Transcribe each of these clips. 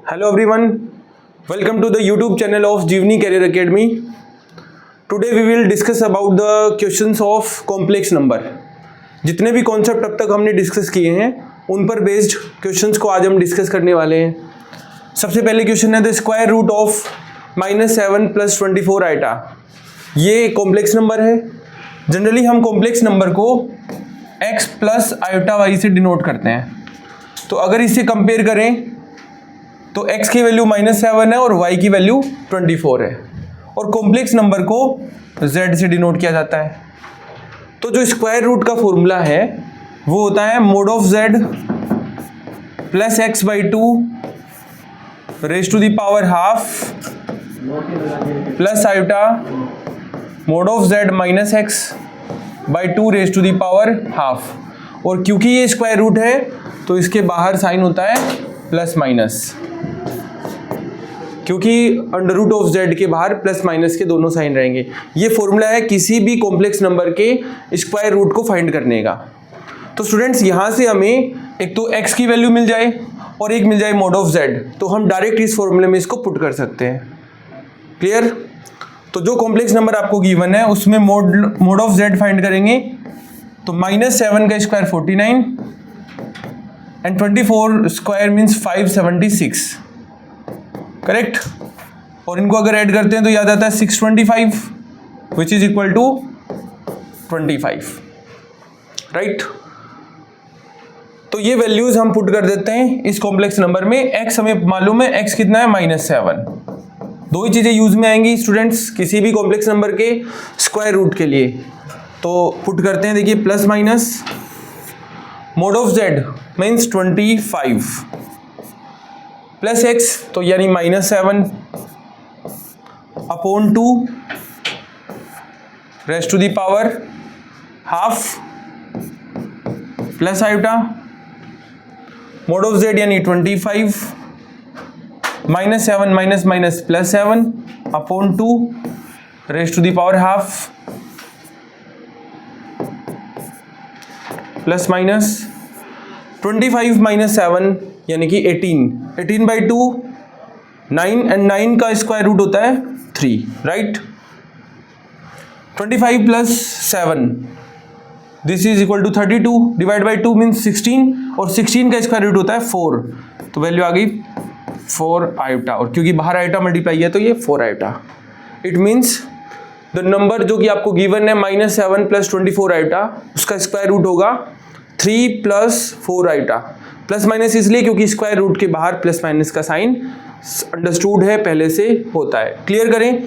Hello everyone, welcome to the YouTube channel of Jeevani Career Academy. Today we will discuss about the questions of complex number. जितने भी concept अब तक हमने discuss किए हैं उन पर बेस्ड क्वेश्चंस को आज हम डिस्कस करने वाले हैं. सबसे पहले क्वेश्चन है the square root of -7 + 24 iota. ये कॉम्प्लेक्स नंबर है. जनरली हम कॉम्प्लेक्स नंबर को x प्लस आयोटा वाई से डिनोट करते हैं. तो अगर इसे कंपेयर करें तो x की वैल्यू -7 है और y की वैल्यू 24 है और कॉम्प्लेक्स नंबर को z से डिनोट किया जाता है. तो जो स्क्वायर रूट का फॉर्मूला है वो होता है mod of z plus x/2 raise to the power half plus iota mod of z minus x/2 raise to the power half. और क्योंकि ये स्क्वायर रूट है तो इसके बाहर साइन होता है प्लस माइनस, क्योंकि अंडर रूट ऑफ z के बाहर प्लस माइनस के दोनों साइन रहेंगे. ये फॉर्मूला है किसी भी कॉम्प्लेक्स नंबर के स्क्वायर रूट को फाइंड करने का. तो स्टूडेंट्स यहाँ से हमें एक तो x की वैल्यू मिल जाए और एक मिल जाए mod ऑफ z, तो हम डायरेक्ट इस फॉर्मूले में इसको पुट कर सकते हैं. क्लियर? तो जो कॉम्प्लेक्स नंबर आपको गिवन है उसमें mod ऑफ z फाइंड करेंगे तो -7 का square 49 and 24 square means 576. Correct? और इनको अगर ऐड करते हैं तो याद आता है 625 which is equal to 25. Right? तो ये वैल्यूज हम पुट कर देते हैं इस कॉम्प्लेक्स नंबर में. x हमें मालूम है, x कितना है -7. दो ही चीजें यूज में आएंगी स्टूडेंट्स किसी भी कॉम्प्लेक्स नंबर के स्क्वायर रूट के लिए. तो पुट करते हैं, देखिए plus minus mod of z means 25 plus x तो यानी -7 upon 2 raise to the power half plus iota mod of z यानी 25 -7 minus minus plus 7 upon 2 raise to the power half plus minus 25 minus 7 यानी कि 18. 18/2 9 and 9 का square root होता है 3. Right? 25 plus 7 this is equal to 32 divide by 2 means 16 और 16 का square root होता है 4. तो वैल्यू आ गई 4 आयोटा और क्योंकि बाहर आयोटा मल्टीप्लाई है तो ये 4 iota. It means the number जो कि आपको गिवन है -7 + 24 आयोटा उसका स्क्वायर रूट होगा 3 + 4 आयोटा. प्लस माइनस इसलिए क्योंकि स्क्वायर रूट के बाहर प्लस माइनस का साइन अंडरस्टूड है पहले से होता है. क्लियर करें?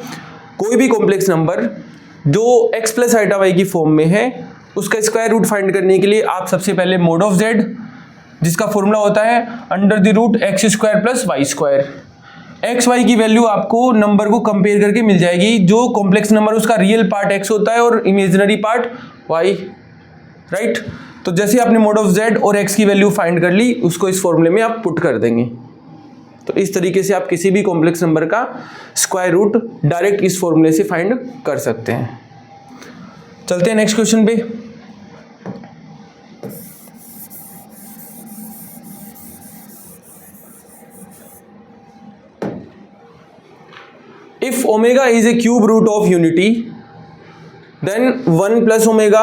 कोई भी कॉम्प्लेक्स नंबर जो x प्लस आयोटा y की फॉर्म में है उसका स्क्वायर रूट फाइंड करने के लिए आप सबसे पहले mod ऑफ z जिसका फॉर्मूला होता है √x² + y². एक्स वाई की वैल्यू आपको नंबर को कंपेयर करके मिल जाएगी. जो कॉम्प्लेक्स नंबर उसका रियल पार्ट x होता है और इमेजिनरी पार्ट y. राइट? तो जैसे आपने mod ऑफ z और x की वैल्यू फाइंड कर ली उसको इस फॉर्मूले में आप पुट कर देंगे. तो इस तरीके से आप किसी भी कॉम्प्लेक्स नंबर का स्क्वायर रूट डायरेक्ट इस फॉर्मूले से फाइंड कर सकते हैं. चलते हैं नेक्स्ट क्वेश्चन पे. If omega is a cube root of unity, then 1 + omega,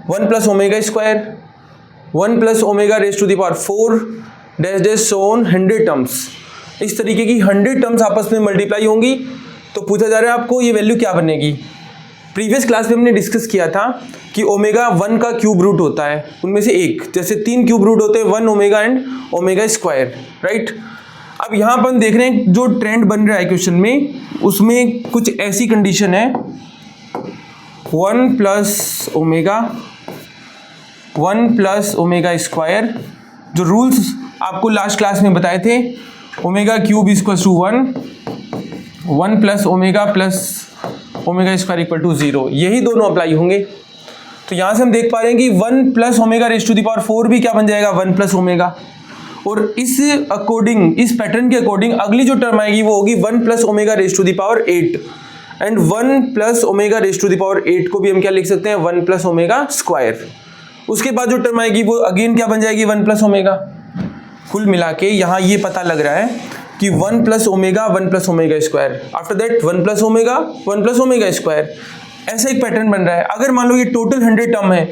1 + omega square, 1 + omega raised to the power 4 dash dash so on 100 terms. इस तरीके की 100 टर्म्स आपस में मल्टीप्लाई होंगी. तो पूछा जा रहा है आपको ये वैल्यू क्या बनेगी. प्रीवियस क्लास में हमने डिस्कस किया था कि ओमेगा 1 का क्यूब रूट होता है उनमें से एक. जैसे 3 क्यूब रूट होते हैं 1 omega and omega square. Right? अब यहाँ पर हम देख रहे हैं जो ट्रेंड बन रहा है क्वेश्चन में उसमें कुछ ऐसी कंडीशन है 1 + ओमेगा 1 + ओमेगा स्क्वायर. जो रूल्स आपको लास्ट क्लास में बताए थे omega cube equal to 1 + omega plus omega square equal to 0, यही दोनों अप्लाई होंगे. तो यहाँ से हम देख पा रहे हैं कि 1 + omega raise to the power 4 भी क्या बन जाएगा 1 + ओमेगा. और इस अकॉर्डिंग इस पैटर्न के अकॉर्डिंग अगली जो टर्म आएगी वो होगी 1 + omega raise to the power 8 and 1 + omega raise to the power 8 को भी हम क्या लिख सकते हैं 1 + ओमेगा स्क्वायर. उसके बाद जो टर्म आएगी वो अगेन क्या बन जाएगी 1 + ओमेगा. कुल मिला के यहाँ ये पता लग रहा है कि 1 plus omega square, after that 1 plus omega square, ऐसा एक पैटर्न बन रहा है। अगर मान लो ये टोटल 100 टर्म है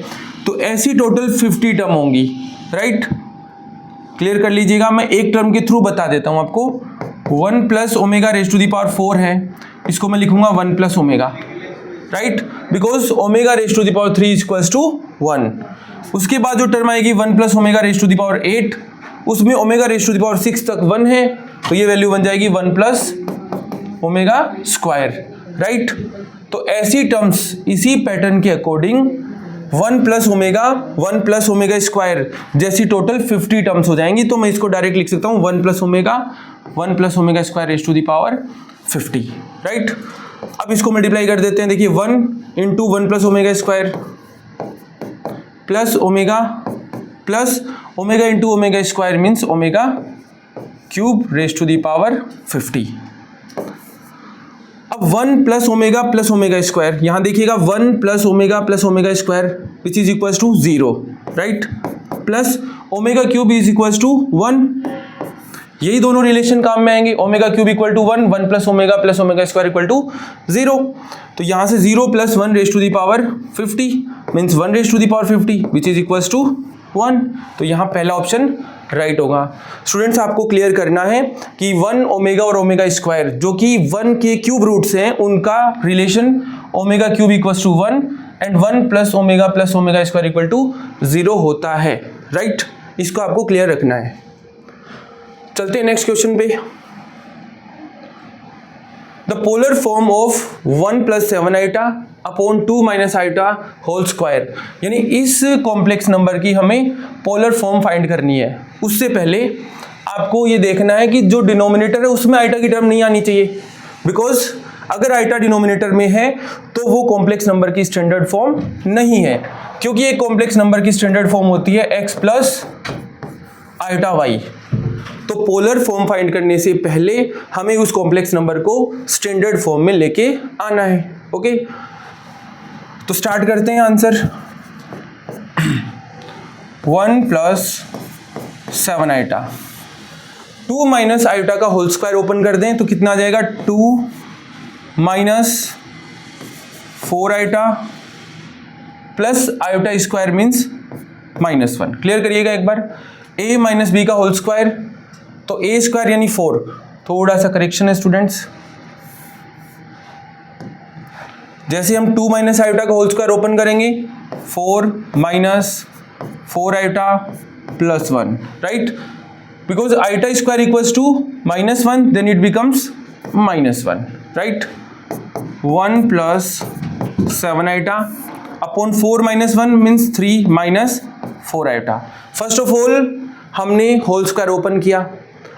तो ऐसी टोटल 50 टर्म होंगी, राइट। क्लियर कर लीजिएगा, मैं एक टर्म के थ्रू बता देता हूं आपको। 1 plus omega raise to the power 4 है, इसको मैं लिखूंगा 1 plus omega, right, because omega raise to the power 3 equals to 1। उसके बाद जो टर्म आएगी 1 plus omega raise to the power 8, उसमें omega raise to the power 6 तक 1 है, तो ये वैल्यू बन जाएगी 1 प्लस ओमेगा स्क्वायर, राइट। तो ऐसी टर्म्स इसी पैटर्न के अकॉर्डिंग 1 प्लस ओमेगा स्क्वायर जैसी टोटल 50 टर्म्स हो जाएंगी। तो मैं इसको डायरेक्ट लिख सकता हूँ 1 plus omega square raise to the power 50, right. अब इसको मल्टीप्लाई कर देते हैं, देखिए 1 into 1 plus omega square plus omega into omega square means omega cube raise to the power 50। अब 1 प्लस ओमेगा स्क्वायर, यहां देखिएगा 1 plus omega square which is equal to 0, right, plus omega cube is equal to 1, यही दोनों relation काम में आएंगे। Omega cube equal to 1, 1 plus omega square equal to 0, तो यहां से 0 plus 1 raise to the power 50 means 1 raise to the power 50 which is equal to 1, तो यहाँ पहला ऑप्शन राइट होगा। स्टूडेंट्स आपको क्लियर करना है कि 1 ओमेगा और ओमेगा स्क्वायर जो कि 1 के क्यूब रूट्स हैं, उनका relation omega cube equals to 1 and 1 plus omega square equal to 0 होता है, राइट। इसको आपको क्लियर रखना है। चलते हैं नेक्स्ट क्वेश्चन पे। The polar form of 1 plus 7 iota upon 2 minus iota whole square, यानी इस कॉम्प्लेक्स नंबर की हमें पोलर फॉर्म फाइंड करनी है। उससे पहले आपको ये देखना है कि जो डिनोमिनेटर है उसमें आइटा की टर्म नहीं आनी चाहिए, बिकॉज अगर आइटा डिनोमिनेटर में है तो वो कॉम्प्लेक्स नंबर की स्टैंडर्ड फॉर्म नहीं है, क्योंकि एक कॉम्प्लेक्स नंबर की स्टैंडर्ड फॉर्म होती है x प्लस आइटा वाई। तो पोलर फॉर्म फाइंड करने से पहले हमें उस कॉम्प्लेक्स नंबर को स्टैंडर्ड फॉर्म में लेके आना है, ओके। तो स्टार्ट करते हैं answer. 1 plus 7 iota, 2 minus iota का होल स्क्वायर ओपन कर दें तो कितना आ जाएगा, 2 minus 4 iota plus iota square means -1। Clear करिएगा एक बार, a माइनस बी का होल स्क्वायर, तो a स्क्वायर यानी 4, थोड़ा सा करेक्शन है स्टूडेंट्स। जैसे हम 2 माइनस आइटा का होल स्क्वायर ओपन करेंगे, 4 minus 4 iota plus 1, right, because iota square equals to -1 then it becomes -1, right. 1 plus 7 iota upon 4 minus 1 means 3 minus 4 iota. First of all हमने whole square open किया,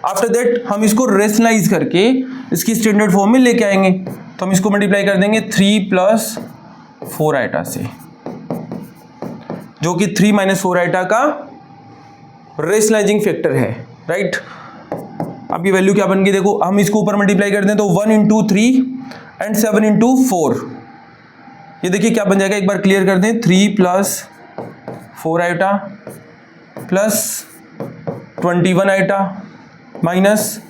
after that हम इसको rationalise करके इसकी standard form में लेके आएंगे, तो हम इसको मल्टीप्लाई कर देंगे 3 प्लस 4 आइटा से, जो कि 3 माइनस 4 आइटा का रेशनलाइजिंग फैक्टर है, राइट। अब ये वैल्यू क्या बन गई, देखो हम इसको ऊपर मल्टीप्लाई कर दें तो 1 इंटू 3 एंड 7 इंटू 4, ये देखिए क्या बन जाएगा, एक बार क्लियर कर दें, 3 plus 4 iota plus 21 iota minus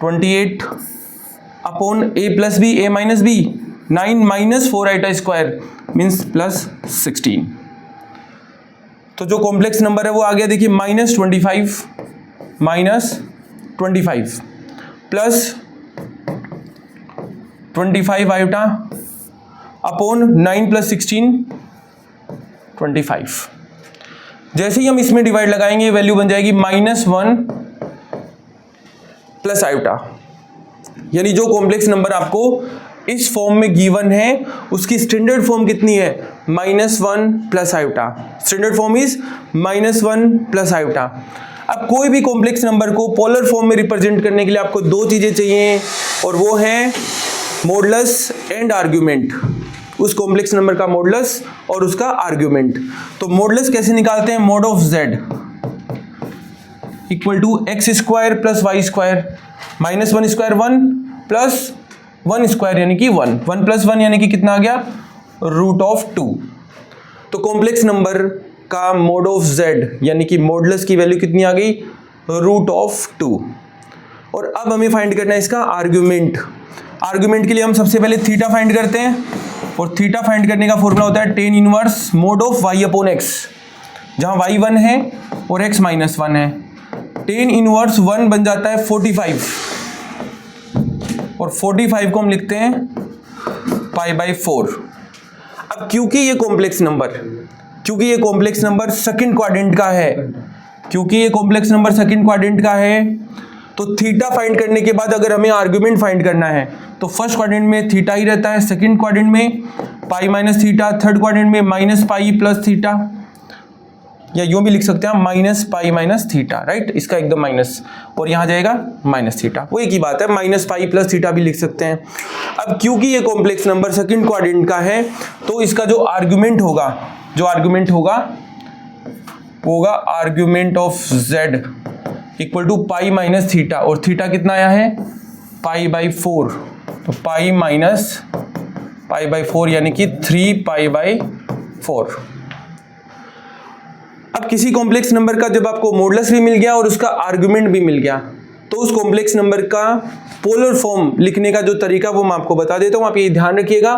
28 upon a plus b, a minus b, 9 minus 4 iota square means plus 16। तो जो कॉम्प्लेक्स नंबर है वो आ गया, देखिए -25 प्लस 25 आइटा अपॉन 9 प्लस 16 25। जैसे ही हम इसमें डिवाइड लगाएंगे वैल्यू बन जाएगी -1 प्लस आइटा, यानी जो कॉम्प्लेक्स नंबर आपको इस फॉर्म में गिवन है उसकी स्टैंडर्ड फॉर्म कितनी है, -1 plus iota. Standard form is -1 plus iota. अब कोई भी कॉम्प्लेक्स नंबर को पोलर फॉर्म में रिप्रेजेंट करने के लिए आपको दो चीजें चाहिए, और वो है मॉडुलस एंड आर्ग्यूमेंट, उस कॉम्प्लेक्स नंबर का मॉडुलस और उसका आर्ग्यूमेंट। तो मॉडुलस कैसे निकालते हैं, mod of z equal to x square plus y square, -1 square 1 plus 1 square यानी कि 1, 1 प्लस 1 यानी कि कितना आ गया, √2। तो कॉम्प्लेक्स नंबर का mod ऑफ z यानी कि मॉडुलस की वैल्यू कितनी आ गई, √2। और अब हमें फाइंड करना है इसका आर्ग्यूमेंट। आर्ग्यूमेंट के लिए हम सबसे पहले थीटा फाइंड करते हैं, और थीटा फाइंड करने का फॉर्मूला होता है tan inverse mod of y upon x, जहां y 1 है और x -1 है। tan इनवर्स 1 बन जाता है 45, और 45 को हम लिखते हैं π/4। अब क्योंकि ये कॉम्प्लेक्स नंबर सेकंड क्वाड्रेंट का है, तो थीटा फाइंड करने के बाद अगर हमें आर्ग्यूमेंट फाइंड करना है तो फर्स्ट क्वाड्रेंट में थीटा ही रहता है, सेकंड क्वाड्रेंट में पाई माइनस थीटा, थर्ड क्वाड्रेंट में माइनस पाई प्लस थीटा, या यूं भी लिख सकते हैं minus pi minus theta, right. इसका एकदम माइनस, और यहां जाएगा माइनस थीटा, वो एक ही बात है, माइनस पाई प्लस थीटा भी लिख सकते हैं। अब क्योंकि ये कॉम्प्लेक्स नंबर सेकंड क्वाड्रेंट का है, तो इसका जो आर्ग्यूमेंट होगा argument of z equal to pi minus theta, और थीटा कितना आया है π/4, तो पाई माइनस π/4 यानी कि 3π/4। अब किसी कॉम्प्लेक्स नंबर का जब आपको मॉडुलस भी मिल गया और उसका आर्गुमेंट भी मिल गया, तो उस कॉम्प्लेक्स नंबर का पोलर फॉर्म लिखने का जो तरीका वो मैं आपको बता देता हूं। आप ये ध्यान रखिएगा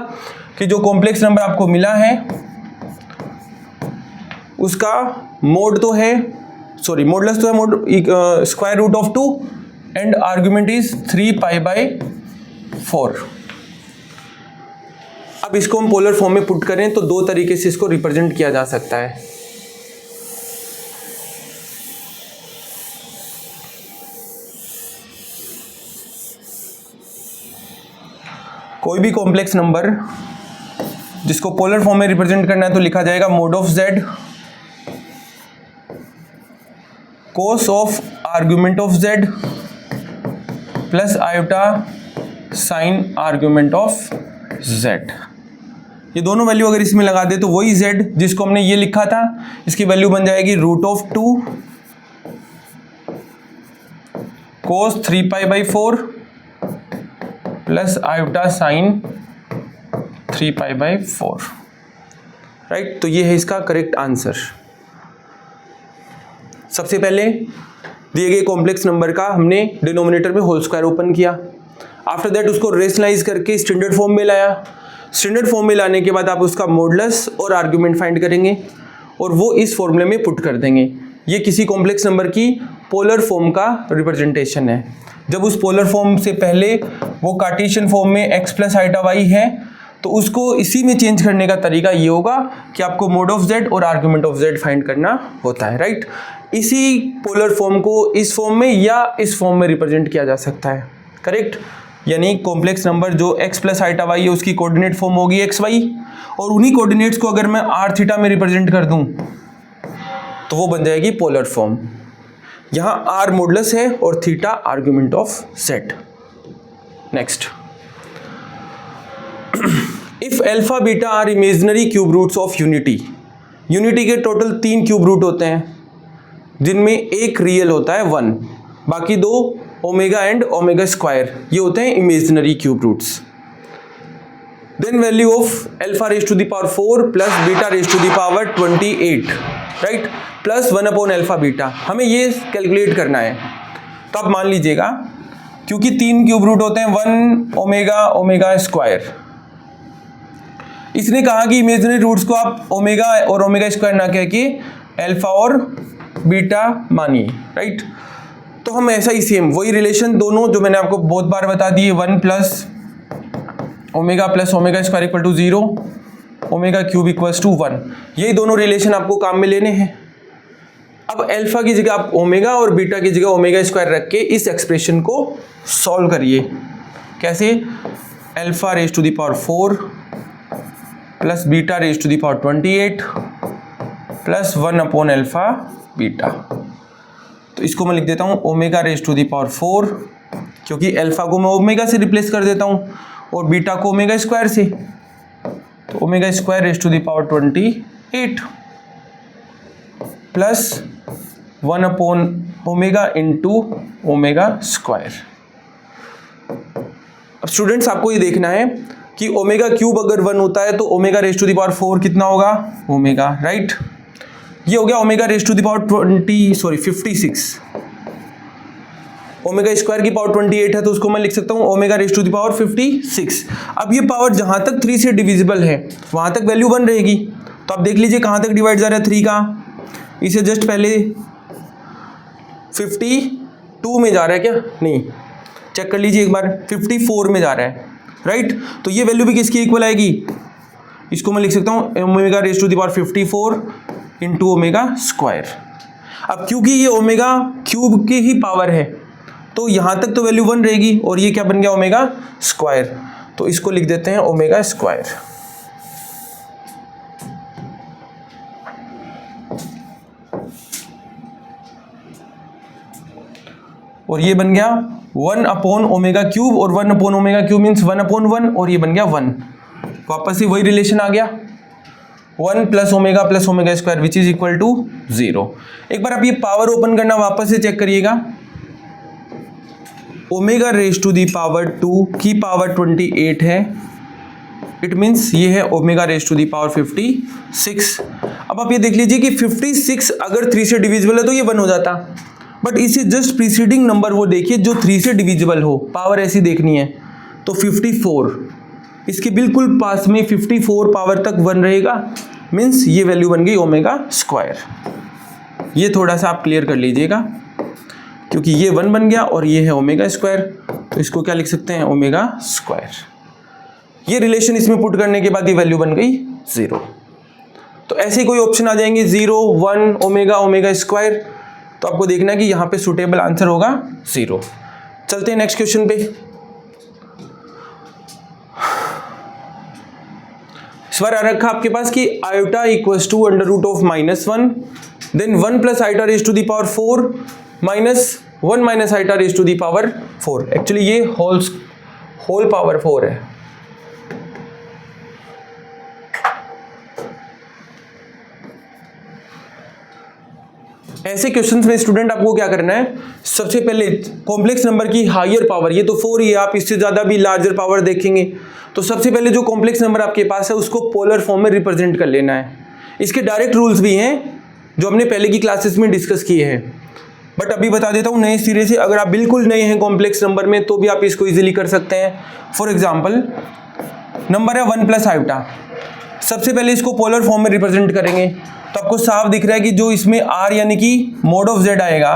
कि जो कॉम्प्लेक्स नंबर आपको मिला है उसका मॉडुलस तो है square root of 2 and argument is 3π/4। अब इसको हम पोलर फॉर्म में पुट करें तो दो तरीके से इसको रिप्रेजेंट किया जा सकता है। कोई भी कॉम्प्लेक्स नंबर जिसको पोलर फॉर्म में रिप्रेजेंट करना है तो लिखा जाएगा mod of z cos of argument of z plus iota sign argument of z। ये दोनों वैल्यू अगर इसमें लगा दे तो वही z जिसको हमने ये लिखा था, इसकी वैल्यू बन जाएगी root of 2 cos 3π/4 plus iota sine 3π/4, right. तो ये है इसका करेक्ट आंसर। सबसे पहले दिए गए कॉम्प्लेक्स नंबर का हमने डिनोमिनेटर में होल स्क्वायर ओपन किया, आफ्टर दैट उसको रेशनलाइज करके स्टैंडर्ड फॉर्म में लाया। स्टैंडर्ड फॉर्म में लाने के बाद आप उसका मॉडुलस और आर्गुमेंट फाइंड करेंगे और वो इस फॉर्मूले में पुट कर देंगे। ये किसी कॉम्प्लेक्स नंबर की पोलर फॉर्म का रिप्रेजेंटेशन है। जब उस पोलर फॉर्म से पहले वो कार्टेशियन फॉर्म में x प्लस आइटा y है, तो उसको इसी में चेंज करने का तरीका ये होगा कि आपको mod ऑफ z और आर्गुमेंट ऑफ z फाइंड करना होता है, राइट। इसी पोलर फॉर्म को इस फॉर्म में या इस फॉर्म में रिप्रेजेंट किया जा सकता है, करेक्ट। यानी कॉम्प्लेक्स नंबर जो x प्लस आइटा y है उसकी कोऑर्डिनेट फॉर्म होगी xy, और उन्हीं कोऑर्डिनेट्स को अगर मैं r थीटा में रिप्रेजेंट कर दूं तो वो बन जाएगी पोलर फॉर्म। यहाँ r मॉडुलस है और theta argument of z। Next, if alpha beta are imaginary cube roots of unity. Unity के टोटल 3 क्यूब रूट होते हैं जिनमें एक रियल होता है 1, बाकी 2 ओमेगा एंड ओमेगा स्क्वायर, ये होते हैं imaginary cube roots. Then value of alpha raise to the power 4 plus beta raise to the power 28, right, plus 1 upon alpha beta. हमें ये कैलकुलेट करना है। तो आप मान लीजिएगा क्योंकि 3 क्यूब रूट होते हैं 1 ओमेगा ओमेगा स्क्वायर, इसने कहा कि इमेजिनरी रूट्स को आप ओमेगा और ओमेगा स्क्वायर ना कह के अल्फा और बीटा मानिए, राइट। तो हम ऐसा ही सेम वही रिलेशन दोनों जो मैंने आपको बहुत बार बता दिए, 1 plus omega square equal to 0, omega cube equals to 1, यही दोनों रिलेशन आपको काम में लेने हैं। अब अल्फा की जगह आप ओमेगा और बीटा की जगह ओमेगा स्क्वायर रख के इस एक्सप्रेशन को सॉल्व करिए। कैसे? Alpha raise to the power 4 plus beta raise to the power 28 plus 1 upon alpha beta. तो इसको मैं लिख देता हूँ omega raise to the power 4, क्योंकि अल्फा को मैं ओमेगा से रिप्लेस कर देता हूँ और बीटा को ओमेगा स्क्वायर से, तो omega square raise to the power 28 plus 1 upon omega into omega square. अब स्टूडेंट्स आपको ये देखना है कि ओमेगा क्यूब अगर 1 होता है तो omega raise to the power 4 कितना होगा? Omega, right. ये हो गया omega raise to the power 56। Omega square की पावर 28 है तो उसको मैं लिख सकता हूँ omega raise to the power 56। अब ये पावर जहां तक 3 से डिविजिबल है वहां तक वैल्यू 1 रहेगी। तो आप देख लीजिए कहां तक डिवाइड जा रहा है 3 का, इसे जस्ट पहले 52 में जा रहा है क्या, नहीं चेक कर लीजिए एक बार, 54 में जा रहा है, राइट। तो ये वैल्यू भी किसकी इक्वल आएगी, इसको मैं लिख सकता हूँ omega raise to the power 54 into omega square. अब क्योंकि ये ओमेगा क्यूब की ही पावर है तो यहां तक तो वैल्यू 1 रहेगी और ये क्या बन गया ओमेगा स्क्वायर, तो इसको लिख देते हैं ओमेगा स्क्वायर। और ये बन गया 1 अपॉन ओमेगा क्यूब, और 1 upon omega cube means 1 upon 1, और ये बन गया 1। वापस से वही रिलेशन आ गया 1 plus omega square which is equal to 0। एक बार आप ये पावर ओपन करना वापस से चेक करिएगा, omega raise to the power 2 की पावर 28 है, इट मीन्स ये है omega raise to the power 56। अब आप ये देख लीजिए कि 56 अगर 3 से डिविजिबल है तो ये 1 हो जाता, बट इसे जस्ट प्रीसीडिंग नंबर वो देखिए जो 3 से डिविजिबल हो, पावर ऐसी देखनी है तो 54, इसके बिल्कुल पास में 54 पावर तक 1 रहेगा, मीन्स ये वैल्यू बन गई ओमेगा स्क्वायर। ये थोड़ा सा आप क्लियर कर लीजिएगा क्योंकि ये 1 बन गया और ये है ओमेगा स्क्वायर, तो इसको क्या लिख सकते हैं ओमेगा स्क्वायर। ये रिलेशन इसमें पुट करने के बाद ये वैल्यू बन गई 0। तो ऐसे कोई ऑप्शन आ जाएंगे 0, 1, ओमेगा स्क्वायर, तो आपको देखना है कि यहाँ पे सुटेबल आंसर होगा 0। चलते हैं नेक्स्ट क्वेश्चन पे। इस बार आ रखा आपके पास कि iota equals to under root of -1, then 1 plus iota raise to the power 4 minus 1 minus iota raise to the power 4। Actually ये होल पावर 4 है। ऐसे क्वेश्चंस में स्टूडेंट आपको क्या करना है, सबसे पहले कॉम्प्लेक्स नंबर की हायर पावर, ये तो 4 ही है, आप इससे ज्यादा भी लार्जर पावर देखेंगे, तो सबसे पहले जो कॉम्प्लेक्स नंबर आपके पास है उसको पोलर फॉर्म में रिप्रेजेंट कर लेना है। इसके डायरेक्ट रूल्स भी हैं जो हमने पहले की क्लासेस में डिस्कस किए हैं, बट अभी बता देता हूँ नए सिरे से। अगर आप बिल्कुल नए हैं कॉम्प्लेक्स नंबर में तो भी आप इसको इजीली कर सकते हैं। फॉर एग्जाम्पल नंबर है 1 प्लस आयोटा, सबसे पहले इसको पोलर फॉर्म में रिप्रेजेंट करेंगे तो आपको साफ दिख रहा है कि जो इसमें r यानी कि मोड ऑफ z आएगा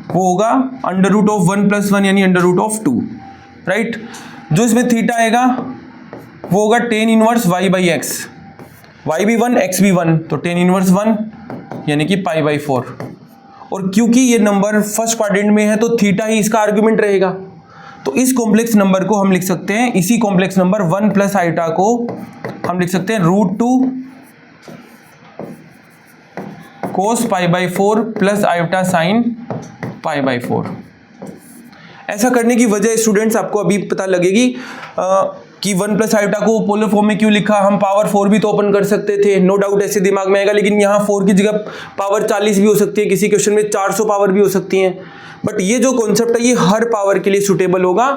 वो होगा अंडर रूट ऑफ 1 प्लस 1 यानी अंडर रूट ऑफ 2, राइट। जो इसमें थीटा आएगा वो होगा tan inverse y by x, y भी 1 x भी 1, तो टेन इनवर्स 1 यानी कि पाई बाई 4। और क्योंकि ये नंबर फर्स्ट क्वाड्रेंट में है तो थीटा ही इसका आर्ग्यूमेंट रहेगा, तो इस कॉम्प्लेक्स नंबर को हम लिख सकते हैं, इसी कॉम्प्लेक्स नंबर 1 प्लस आयोटा को हम लिख सकते हैं √2 cos pi by 4 plus iota sine pi by 4। ऐसा करने की वजह स्टूडेंट्स आपको अभी पता लगेगी कि 1 प्लस आयोटा को पोलर फॉर्म में क्यों लिखा। हम पावर 4 भी तो ओपन कर सकते थे, नो डाउट ऐसे दिमाग में आएगा, लेकिन यहाँ 4 की जगह पावर 40 भी हो सकती है, किसी क्वेश्चन में 400 पावर भी हो सकती हैं। बट ये जो कॉन्सेप्ट है ये हर पावर के लिए सुटेबल होगा,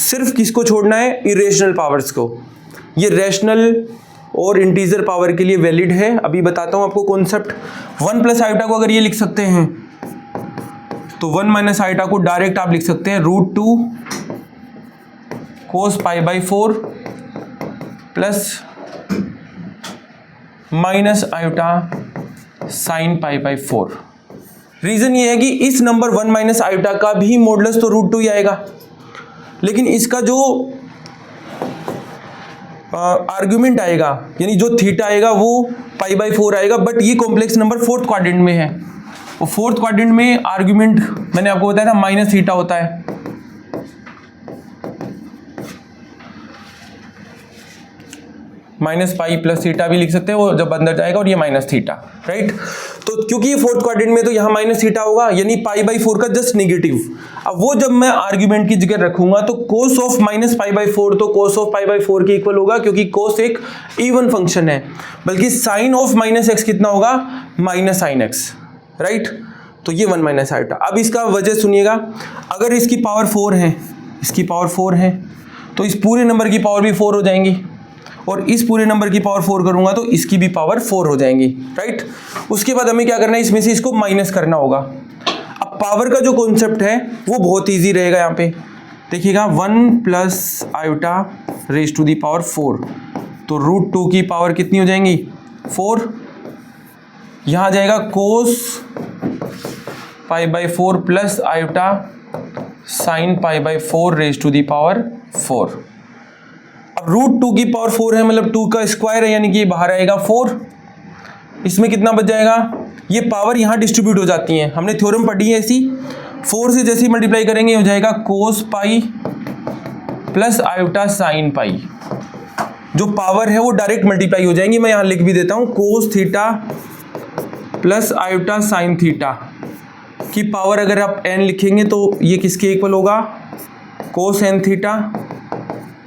सिर्फ किसको छोड़ना है, इरेशनल पावर्स को। ये रैशनल और इंटीजर पावर के लिए वैलिड है। अभी बताता हूं आपको कॉन्सेप्ट। 1 प्लस आयोटा को अगर ये लिख सकते हैं तो 1 माइनस आयोटा को डायरेक्ट आप लिख सकते हैं √2 cos pi by 4 plus minus iota sine pi by 4। Reason ये है कि इस नंबर 1 माइनस आयोटा का भी मॉडुलस तो √2 ही आएगा, लेकिन इसका जो आर्ग्यूमेंट आएगा यानी जो थीटा आएगा वो पाई बाई 4 आएगा। बट ये कॉम्प्लेक्स नंबर 4th क्वाड्रेंट में है, और 4th क्वाड्रेंट में आर्ग्यूमेंट मैंने आपको बताया था माइनस थीटा होता है। माइनस पाई प्लस थीटा भी लिख सकते हैं, वो जब अंदर जाएगा, और ये माइनस थीटा, राइट। तो क्योंकि ये 4th क्वाड्रेंट में तो यहाँ माइनस थीटा होगा यानी पाई बाई 4 का जस्ट नेगेटिव। अब वो जब मैं आर्ग्यूमेंट की जगह रखूंगा तो cos of minus pi by 4 तो कोस ऑफ पाई बाई 4 के इक्वल होगा, क्योंकि कोस एक इवन फंक्शन है। बल्कि साइन ऑफ माइनस एक्स कितना होगा, माइनस साइन एक्स, राइट। तो ये 1 माइनस आयोटा। अब इसका वजह सुनिएगा, अगर इसकी पावर 4 है, इसकी पावर 4 है तो इस पूरे नंबर की पावर भी 4 हो जाएंगी, और इस पूरे नंबर की पावर 4 करूंगा तो इसकी भी पावर 4 हो जाएंगी, राइट। उसके बाद हमें क्या करना है, इसमें से इसको माइनस करना होगा। अब पावर का जो कॉन्सेप्ट है वो बहुत ईजी रहेगा यहाँ पे, देखिएगा 1 plus iota raise to the power 4, तो √2 की पावर कितनी हो जाएंगी 4, यहाँ जाएगा cos π/4 plus iota sine π/4 raise to the power 4। अब √2 की पावर 4 है, मतलब 2 का स्क्वायर है, यानी कि बाहर आएगा 4, इसमें कितना बच जाएगा, ये पावर यहाँ डिस्ट्रीब्यूट हो जाती हैं, हमने थ्योरम पढ़ी है ऐसी, 4 से जैसे मल्टीप्लाई करेंगे हो जाएगा cos pi plus iota sine pi, जो पावर है वो डायरेक्ट मल्टीप्लाई हो जाएंगी। मैं यहाँ लिख भी देता हूँ, cos theta plus iota sine theta की पावर अगर आप n लिखेंगे तो ये किसके इक्वल होगा, कोस n theta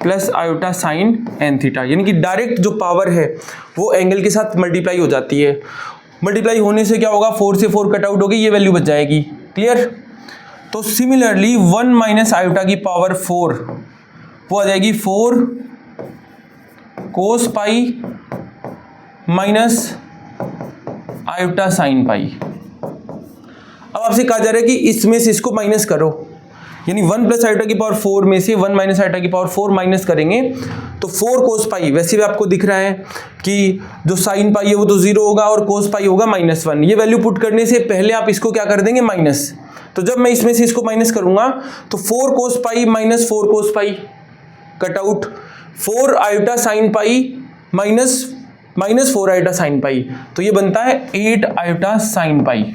plus iota sign n theta, यानी कि डायरेक्ट जो पावर है वो एंगल के साथ मल्टीप्लाई हो जाती है। मल्टीप्लाई होने से क्या होगा, 4 से 4 कट आउट होगी, ये वैल्यू बच जाएगी। क्लियर। तो सिमिलरली 1 माइनस आयोटा की पावर 4 वो आ जाएगी 4 cos pi minus iota sine pi. अब आपसे कहा जा रहा है कि इसमें से इसको माइनस करो, यानी 1 प्लस आयोटा की पावर 4 में से 1 माइनस आयोटा की पावर 4 माइनस करेंगे तो 4 कोस पाई, वैसे भी आपको दिख रहा है कि जो साइन पाई है वो तो 0 होगा और कोस पाई होगा -1। ये वैल्यू पुट करने से पहले आप इसको क्या कर देंगे माइनस, तो जब मैं इसमें से इसको माइनस करूंगा तो 4 cos pi minus 4 cos pi cut out, 4 iota sine pi minus 4 iota sine pi, तो ये बनता है 8 आयोटा साइन पाई।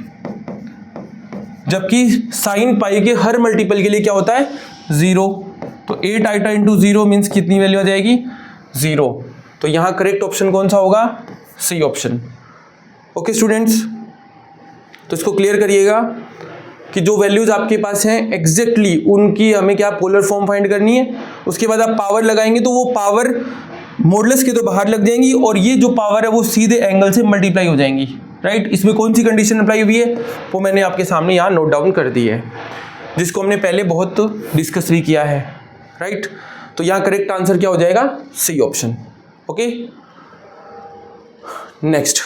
जबकि साइन पाई के हर मल्टीपल के लिए क्या होता है 0, तो 8 आयोटा इंटू 0 मीन्स कितनी वैल्यू आ जाएगी 0। तो यहाँ करेक्ट ऑप्शन कौन सा होगा, सी ऑप्शन। ओके स्टूडेंट्स, तो इसको क्लियर करिएगा कि जो वैल्यूज आपके पास हैं एग्जैक्टली उनकी हमें क्या पोलर फॉर्म फाइंड करनी है। उसके बाद आप पावर लगाएंगे तो वो पावर मॉडुलस के तो बाहर लग जाएंगी और ये जो पावर है वो सीधे एंगल से मल्टीप्लाई हो जाएंगी, राइट। इसमें कौन सी कंडीशन अप्लाई हुई है वो मैंने आपके सामने यहाँ नोट डाउन कर दी है, जिसको हमने पहले बहुत डिस्कस भी किया है, राइट। तो यहाँ करेक्ट आंसर क्या हो जाएगा, C option. Okay, next,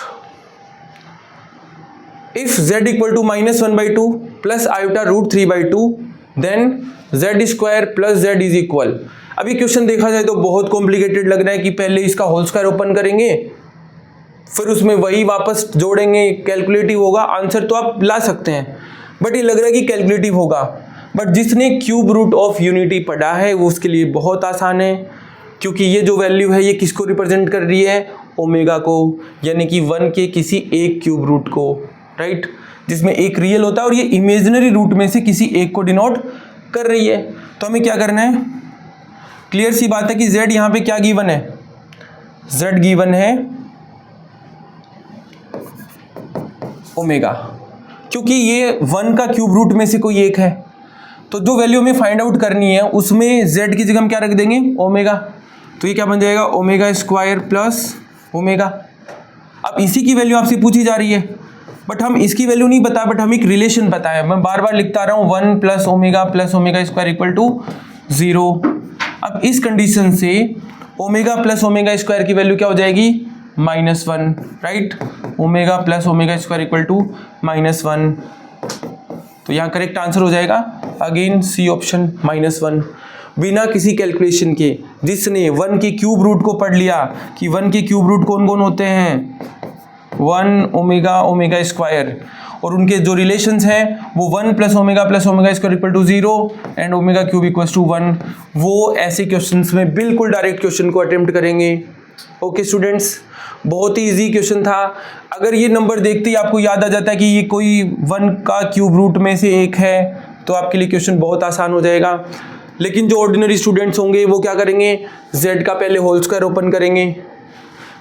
if z equal to -1/2 plus iota √3/2 then z square plus z is equal. अभी क्वेश्चन देखा जाए तो बहुत कॉम्प्लिकेटेड लग रहा है कि पहले इसका होल स्क्वायर ओपन करेंगे फिर उसमें वही वापस जोड़ेंगे, कैलकुलेटिव होगा। आंसर तो आप ला सकते हैं बट ये लग रहा है कि कैलकुलेटिव होगा, बट जिसने क्यूब रूट ऑफ यूनिटी पढ़ा है वो उसके लिए बहुत आसान है, क्योंकि ये जो वैल्यू है ये किसको रिप्रेजेंट कर रही है, ओमेगा को, यानी कि 1 के किसी एक क्यूब रूट को, राइट, जिसमें एक रियल होता है और ये इमेजिनरी रूट में से किसी एक को डिनोट कर रही है। तो हमें क्या करना है, क्लियर सी बात है कि z यहाँ पे क्या गिवन है, z गिवन है ओमेगा, क्योंकि ये 1 का क्यूब रूट में से कोई एक है, तो जो वैल्यू हमें फाइंड आउट करनी है उसमें z की जगह हम क्या रख देंगे, ओमेगा। तो ये क्या बन जाएगा, ओमेगा स्क्वायर प्लस ओमेगा। अब इसी की वैल्यू आपसे पूछी जा रही है, बट हम इसकी वैल्यू नहीं बता, बट हम एक रिलेशन पता है। मैं बार बार लिखता रहा हूँ 1 plus omega square equal to 0। अब इस कंडीशन से ओमेगा प्लस ओमेगा स्क्वायर की वैल्यू क्या हो जाएगी, -1, right. Omega plus omega square equal to -1, तो यहाँ करेक्ट आंसर हो जाएगा अगेन सी ऑप्शन, -1। बिना किसी कैलकुलेशन के जिसने 1 के क्यूब रूट को पढ़ लिया कि 1 के क्यूब रूट कौन कौन होते हैं, 1 ओमेगा स्क्वायर, और उनके जो रिलेशंस हैं वो 1 plus omega square equal to 0 and omega cube equals to 1, वो ऐसे क्वेश्चंस में बिल्कुल डायरेक्ट क्वेश्चन को अटेम्प्ट करेंगे। ओके स्टूडेंट्स, बहुत ही इजी क्वेश्चन था। अगर ये नंबर देखते ही आपको याद आ जाता है कि ये कोई 1 का क्यूब रूट में से एक है तो आपके लिए क्वेश्चन बहुत आसान हो जाएगा। लेकिन जो ऑर्डिनरी स्टूडेंट्स होंगे वो क्या करेंगे, z का पहले होल स्क्वायर ओपन करेंगे,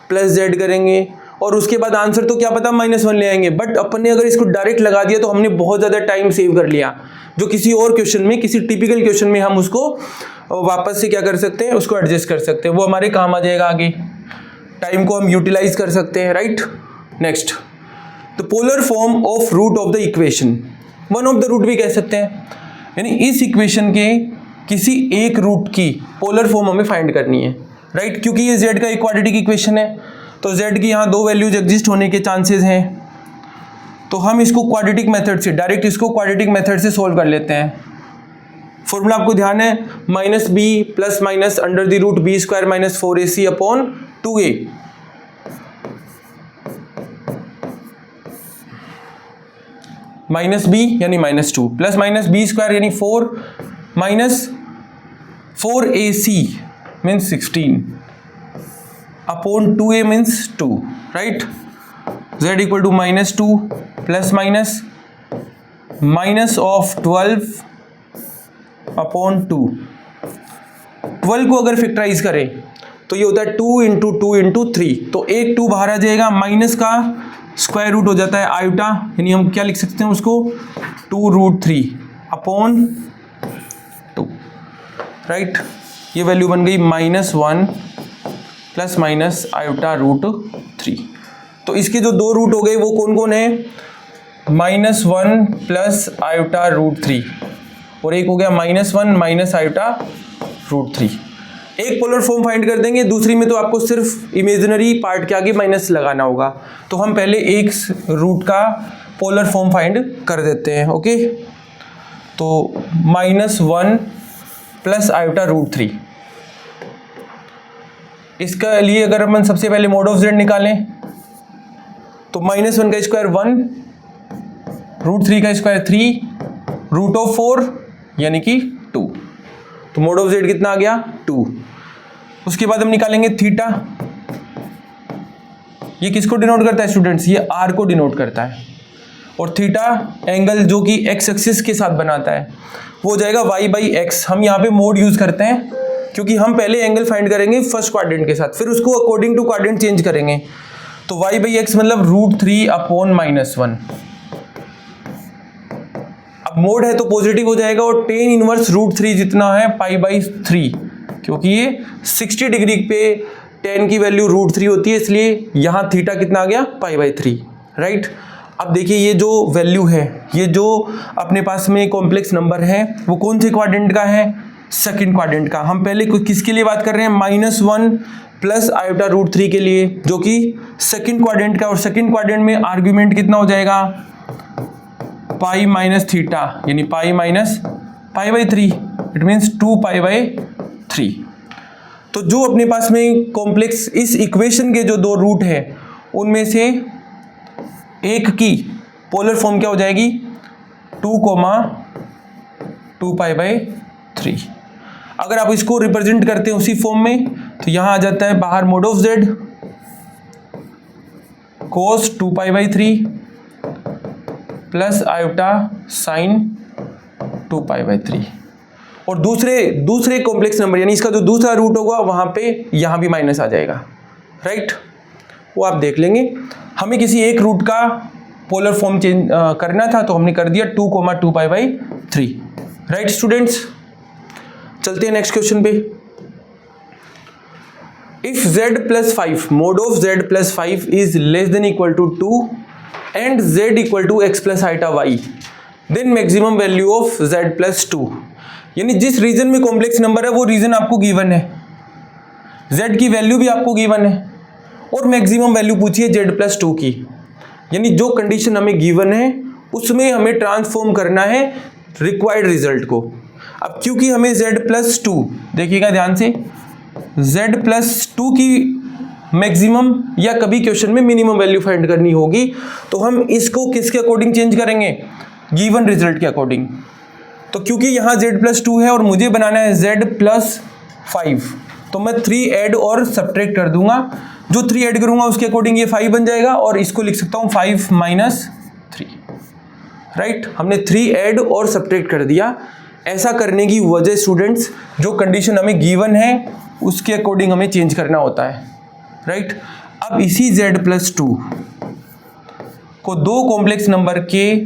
प्लस z करेंगे और उसके बाद आंसर तो क्या पता -1 ले आएंगे, बट अपन ने अगर इसको डायरेक्ट लगा दिया तो हमने बहुत ज़्यादा टाइम सेव कर लिया, जो किसी और क्वेश्चन में, किसी टिपिकल क्वेश्चन में हम उसको वापस से क्या कर सकते हैं, उसको एडजस्ट कर सकते हैं, वो हमारे काम आ जाएगा आगे, टाइम को हम यूटिलाइज कर सकते हैं, right. Next, the polar form of root of the equation, one of the root भी कह सकते हैं, यानी इस इक्वेशन के किसी एक रूट की पोलर फॉर्म हमें फाइंड करनी है, राइट, क्योंकि ये z का एक क्वाड्रेटिक इक्वेशन है तो z की यहाँ 2 वैल्यूज एग्जिस्ट होने के चांसेस हैं। तो हम इसको क्वाड्रेटिक मेथड से डायरेक्ट इसको क्वाड्रेटिक मेथड से सोल्व कर लेते हैं। फॉर्मूला आपको ध्यान है, minus b plus minus under the root b square minus 4ac upon 2a। Minus b यानी minus 2 plus minus b square यानी 4 minus 4ac means 16 upon 2a means 2, right. z equal to minus 2 plus minus minus of 12 upon 2। 12 को अगर factorise करें तो ये होता है 2 into 2 into 3, तो एक 2 बाहर आ जाएगा, माइनस का स्क्वायर रूट हो जाता है आयोटा, यानी हम क्या लिख सकते हैं उसको 2√3 अपॉन 2, राइट। ये वैल्यू बन गई -1 प्लस माइनस आयोटा √3। तो इसके जो दो रूट हो गए वो कौन कौन है, -1 प्लस आयोटा √3 और एक हो गया -1 माइनस आयोटा √3। एक पोलर फॉर्म फाइंड कर देंगे, दूसरी में तो आपको सिर्फ इमेजिनरी पार्ट के आगे माइनस लगाना होगा। तो हम पहले एक रूट का पोलर फॉर्म फाइंड कर देते हैं, ओके। तो -1 प्लस आयोटा √3, इसका लिए अगर अपन सबसे पहले मोड ऑफ z निकालें तो -1 का स्क्वायर 1, √3 का स्क्वायर 3, √4 यानी कि 2, तो मोड ऑफ z कितना आ गया 2। उसके बाद हम निकालेंगे थीटा, ये किसको डिनोट करता है स्टूडेंट्स, ये r को डिनोट करता है, और थीटा एंगल जो कि x एक्सिस के साथ बनाता है वो हो जाएगा y/x। हम यहाँ पे मोड यूज करते हैं क्योंकि हम पहले एंगल फाइंड करेंगे फर्स्ट क्वाड्रेंट के साथ, फिर उसको अकॉर्डिंग टू क्वाड्रेंट चेंज करेंगे। तो y/x मतलब √3 अपॉन -1। अब मोड है तो पॉजिटिव हो जाएगा, और tan इनवर्स √3 जितना है π/3, क्योंकि ये 60 डिग्री पे tan की वैल्यू √3 होती है, इसलिए यहाँ थीटा कितना आ गया π/3, राइट। अब देखिए ये जो वैल्यू है, ये जो अपने पास में कॉम्प्लेक्स नंबर है वो कौन से क्वाड्रेंट का है, सेकंड क्वाड्रेंट का। हम पहले किसके लिए बात कर रहे हैं, -1 प्लस आयोटा √3 के लिए, जो कि सेकंड क्वाड्रेंट का, और सेकंड क्वाड्रेंट में आर्ग्यूमेंट कितना हो जाएगा पाई माइनस थीटा, यानी पाई माइनस π/3, इट मीन्स 2π/3। तो जो अपने पास में कॉम्प्लेक्स इस इक्वेशन के जो दो रूट है उनमें से एक की पोलर फॉर्म क्या हो जाएगी 2,2π/3। अगर आप इसको रिप्रेजेंट करते हैं उसी फॉर्म में तो यहां आ जाता है बाहर mod of z cos 2π/3 plus iota sine 2π/3, और दूसरे कॉम्प्लेक्स नंबर यानी इसका जो दूसरा रूट होगा वहां पे यहां भी माइनस आ जाएगा, राइट। वो आप देख लेंगे। हमें किसी एक रूट का पोलर फॉर्म चेंज करना था तो हमने कर दिया 2,2π/3, राइट स्टूडेंट्स। चलते हैं नेक्स्ट क्वेश्चन पे। If z plus 5 mod of z plus 5 is less than equal to 2 and z equal to x plus iota y, then maximum value of z plus 2। यानी जिस रीजन में complex number है वो reason आपको given है, z की value भी आपको गिवन है, और मैक्सिमम वैल्यू पूछिए z प्लस 2 की। यानी जो कंडीशन हमें गिवन है उसमें हमें ट्रांसफॉर्म करना है रिक्वायर्ड रिजल्ट को। अब क्योंकि हमें z प्लस 2, देखिएगा ध्यान से, z प्लस 2 की मैक्सिमम या कभी क्वेश्चन में मिनिमम वैल्यू फाइंड करनी होगी, तो हम इसको किसके अकॉर्डिंग चेंज करेंगे, गिवन रिजल्ट के अकॉर्डिंग। तो क्योंकि यहाँ z प्लस 2 है और मुझे बनाना है z प्लस 5, तो मैं 3 ऐड और सब्ट्रैक्ट कर दूंगा। जो 3 ऐड करूंगा उसके अकॉर्डिंग ये 5 बन जाएगा, और इसको लिख सकता हूँ 5 - 3, राइट। हमने 3 ऐड और सब्ट्रैक्ट कर दिया। ऐसा करने की वजह स्टूडेंट्स, जो कंडीशन हमें गिवन है उसके अकॉर्डिंग हमें चेंज करना होता है, राइट। अब इसी z प्लस 2 को दो कॉम्प्लेक्स नंबर के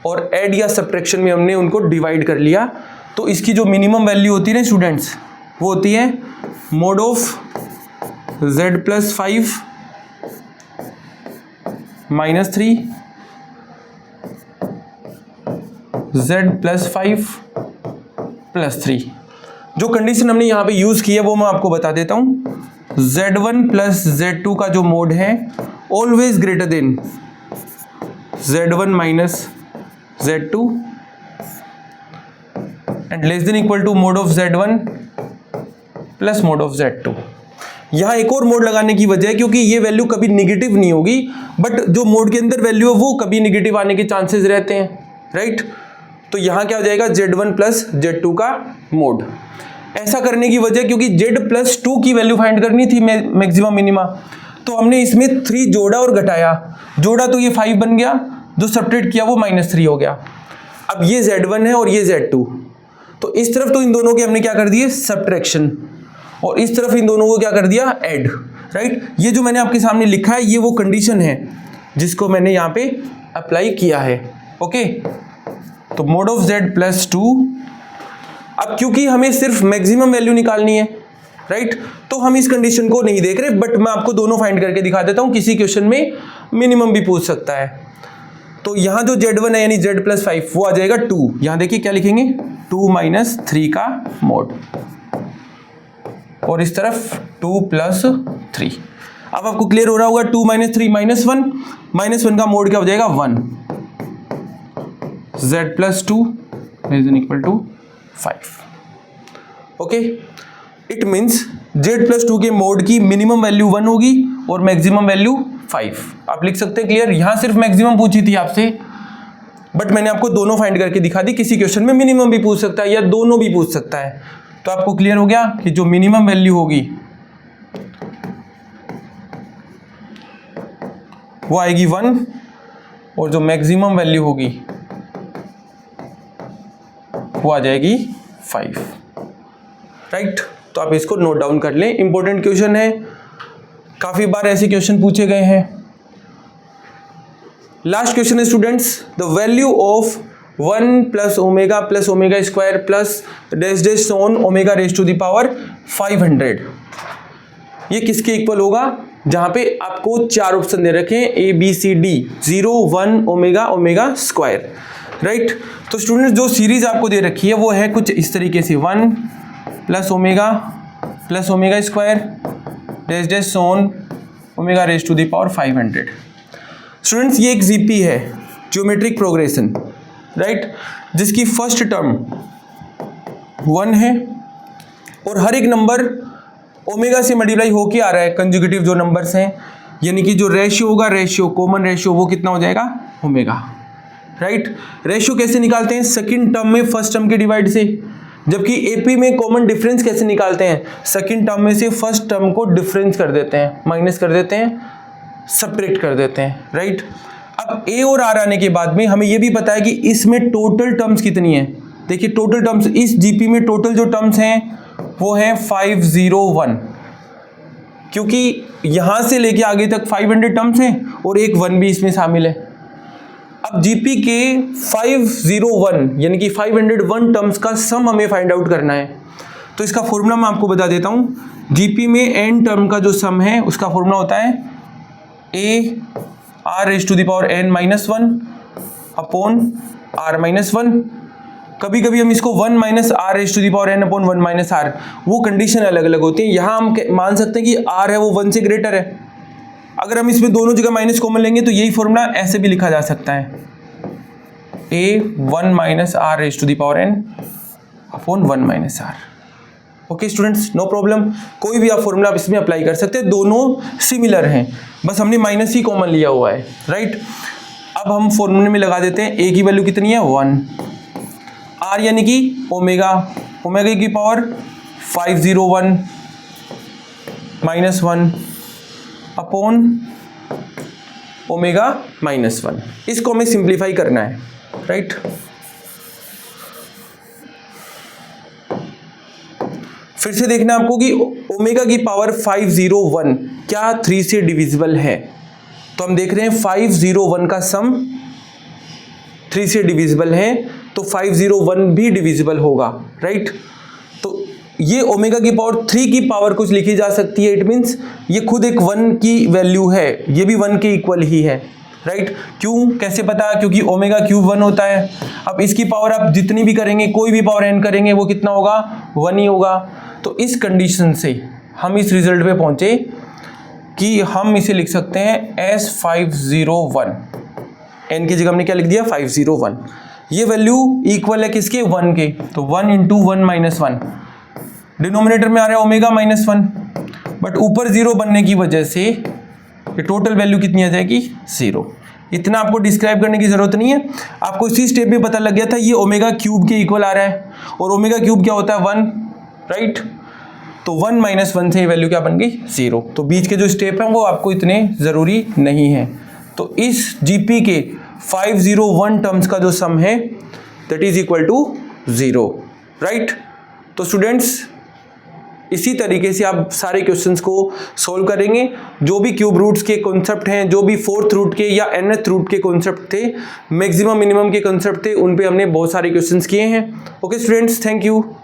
और ऐड या सब्ट्रैक्शन में हमने उनको डिवाइड कर लिया, तो इसकी जो मिनिमम वैल्यू होती है ना स्टूडेंट्स, वो होती है mode of z plus 5 - 3 z plus 5 plus 3। जो कंडीशन हमने यहाँ पे यूज की है वो मैं आपको बता देता हूँ। z1 प्लस z2 का जो मोड है always greater than Z1 minus Z2 and less than equal to mod of Z1 plus mod of Z2। यहाँ एक और मोड लगाने की वजह है क्योंकि ये वैल्यू कभी निगेटिव नहीं होगी, बट जो मोड के अंदर वैल्यू है वो कभी निगेटिव आने के चांसेस रहते हैं, राइट। तो यहाँ क्या हो जाएगा, Z1 प्लस Z2 का मोड। ऐसा करने की वजह क्योंकि Z प्लस 2 की वैल्यू फाइंड करनी थी मैक्सिमम मिनिमा, तो हमने इसमें 3 जोड़ा और घटाया। जोड़ा तो ये 5 बन गया, जो सब्ट्रैक्ट किया वो -3 हो गया। अब ये Z1 है और ये Z2, तो इस तरफ तो इन दोनों के हमने क्या कर दिए, सब्ट्रैक्शन, और इस तरफ इन दोनों को क्या कर दिया, ऐड, राइट। ये जो मैंने आपके सामने लिखा है ये वो कंडीशन है जिसको मैंने यहाँ पे अप्लाई किया है, ओके। तो मोड ऑफ Z प्लस 2, अब क्योंकि हमें सिर्फ मैक्सिमम वैल्यू निकालनी है, राइट, तो हम इस कंडीशन को नहीं देख रहे, बट मैं आपको दोनों फाइंड करके दिखा देता हूँ, किसी क्वेश्चन में मिनिमम भी पूछ सकता है। तो यहाँ जो Z1 है यानी Z प्लस 5 वो आ जाएगा 2, यहाँ देखिए क्या लिखेंगे, 2 माइनस 3 का मोड, और इस तरफ 2 प्लस 3। अब आपको क्लियर हो रहा होगा, 2 माइनस 3 -1 का मोड क्या हो जाएगा, 1। Z plus 2 is equal to 5, okay. It means Z plus 2 के मोड की मिनिमम वैल्यू 1 होगी और मैक्सिमम वैल्यू 5। आप लिख सकते हैं क्लियर, यहां सिर्फ मैक्सिमम पूछी थी आपसे, बट मैंने आपको दोनों फाइंड करके दिखा दी। किसी क्वेश्चन में मिनिमम भी पूछ सकता है या दोनों भी पूछ सकता है। तो आपको क्लियर हो गया कि जो मिनिमम वैल्यू होगी वो आएगी 1 और जो मैक्सिमम वैल्यू होगी वो आ जाएगी 5, राइट। तो आप इसको नोट डाउन कर लें, इंपॉर्टेंट क्वेश्चन है, काफी बार ऐसे क्वेश्चन पूछे गए हैं। लास्ट क्वेश्चन है students, the value of 1 plus omega square plus dash dash on omega raise to the power 500, ये किसके इक्वल होगा, जहां पे आपको 4 ऑप्शन दे रखे हैं, A B C D, 0 1 omega square, right. तो स्टूडेंट्स जो सीरीज आपको दे रखी है वो है कुछ इस तरीके से, 1 plus omega square dash dash on omega raise to the power 500। Students ये एक जीपी है, ज्योमेट्रिक प्रोग्रेशन, राइट, जिसकी फर्स्ट टर्म 1 है और हर एक नंबर ओमेगा से मल्टीप्लाई होके आ रहा है, कंजुगेटिव जो नंबर्स हैं, यानी कि जो रेशियो होगा, कॉमन रेशियो वो कितना हो जाएगा, ओमेगा, राइट। रेशियो कैसे निकालते हैं, सेकंड टर्म में फर्स्ट टर्म के डिवाइड से, जबकि एपी में कॉमन डिफरेंस कैसे निकालते हैं, सेकंड टर्म में से फर्स्ट टर्म को डिफरेंस कर देते हैं, माइनस कर देते हैं, सब्ट्रैक्ट कर देते हैं, राइट। अब ए और आर आने के बाद में हमें यह भी पता है कि इसमें टोटल टर्म्स कितनी है। देखिए टोटल टर्म्स इस जीपी में टोटल जो टर्म्स हैं वो है 501, क्योंकि यहां से लेके आगे तक 500 टर्म्स हैं और एक 1 भी इसमें शामिल है। अब जीपी के 501 यानी कि 501 टर्म्स का सम हमें फाइंड आउट करना है। तो इसका फॉर्मूला मैं आपको बता देता हूं, जीपी में एन टर्म का जो सम है उसका फॉर्मूला होता है a r raise to the power n minus 1 upon r minus 1। कभी कभी हम इसको 1 minus r raise to the power n upon 1 minus r, वो कंडीशन अलग अलग होती है। यहाँ हम मान सकते हैं कि r है वो 1 से ग्रेटर है। अगर हम इसमें दोनों जगह माइनस कॉमन लेंगे तो यही फॉर्मूला ऐसे भी लिखा जा सकता है, a 1 minus r raise to the power n upon 1 minus r। Okay students, no problem, कोई भी आप फॉर्मूला आप इसमें अप्लाई कर सकते हैं, दोनों सिमिलर हैं, बस हमने माइनस ही कॉमन लिया हुआ है, राइट। अब हम फॉर्मूले में लगा देते हैं, ए की वैल्यू कितनी है 1, आर यानी कि ओमेगा की power 501 minus 1 upon omega minus 1। इसको हमें सिंप्लीफाई करना है, राइट। फिर से देखना आपको कि ओमेगा की पावर 501 क्या 3 से डिविजिबल है। तो हम देख रहे हैं 501 का सम 3 से डिविजिबल है, तो 501 भी डिविजिबल होगा, राइट। तो ये ओमेगा की पावर 3 की पावर कुछ लिखी जा सकती है, इट मीन्स ये खुद एक 1 की वैल्यू है, ये भी 1 के इक्वल ही है, राइट। क्यों, कैसे पता, क्योंकि ओमेगा क्यूब 1 होता है। अब इसकी पावर आप जितनी भी करेंगे, कोई भी पावर n करेंगे वो कितना होगा, 1 ही होगा। तो इस कंडीशन से हम इस रिजल्ट पे पहुंचे कि हम इसे लिख सकते हैं S501, n की जगह हमने क्या लिख दिया 501। ये वैल्यू इक्वल है किसके 1 के, तो 1 इंटू 1 माइनस 1, डिनोमिनेटर में आ रहा है ओमेगा माइनस 1, बट ऊपर 0 बनने की वजह से ये टोटल वैल्यू कितनी आ जाएगी 0। इतना आपको डिस्क्राइब करने की जरूरत नहीं है, आपको इसी स्टेप में पता लग गया था ये ओमेगा क्यूब के इक्वल आ रहा है, और ओमेगा क्यूब क्या होता है 1, राइट। तो 1 माइनस 1 से ये वैल्यू क्या बन गई 0। तो बीच के जो स्टेप हैं वो आपको इतने ज़रूरी नहीं है। तो इस जीपी के 501 टर्म्स का जो सम है that is equal to 0, right. तो स्टूडेंट्स इसी तरीके से आप सारे क्वेश्चंस को सॉल्व करेंगे। जो भी क्यूब रूट्स के कॉन्सेप्ट हैं, जो भी फोर्थ रूट के या nth रूट के कॉन्सेप्ट थे, मैक्सिमम मिनिमम के कॉन्सेप्ट थे, उन पे हमने बहुत सारे क्वेश्चंस किए हैं। Okay students, thank you.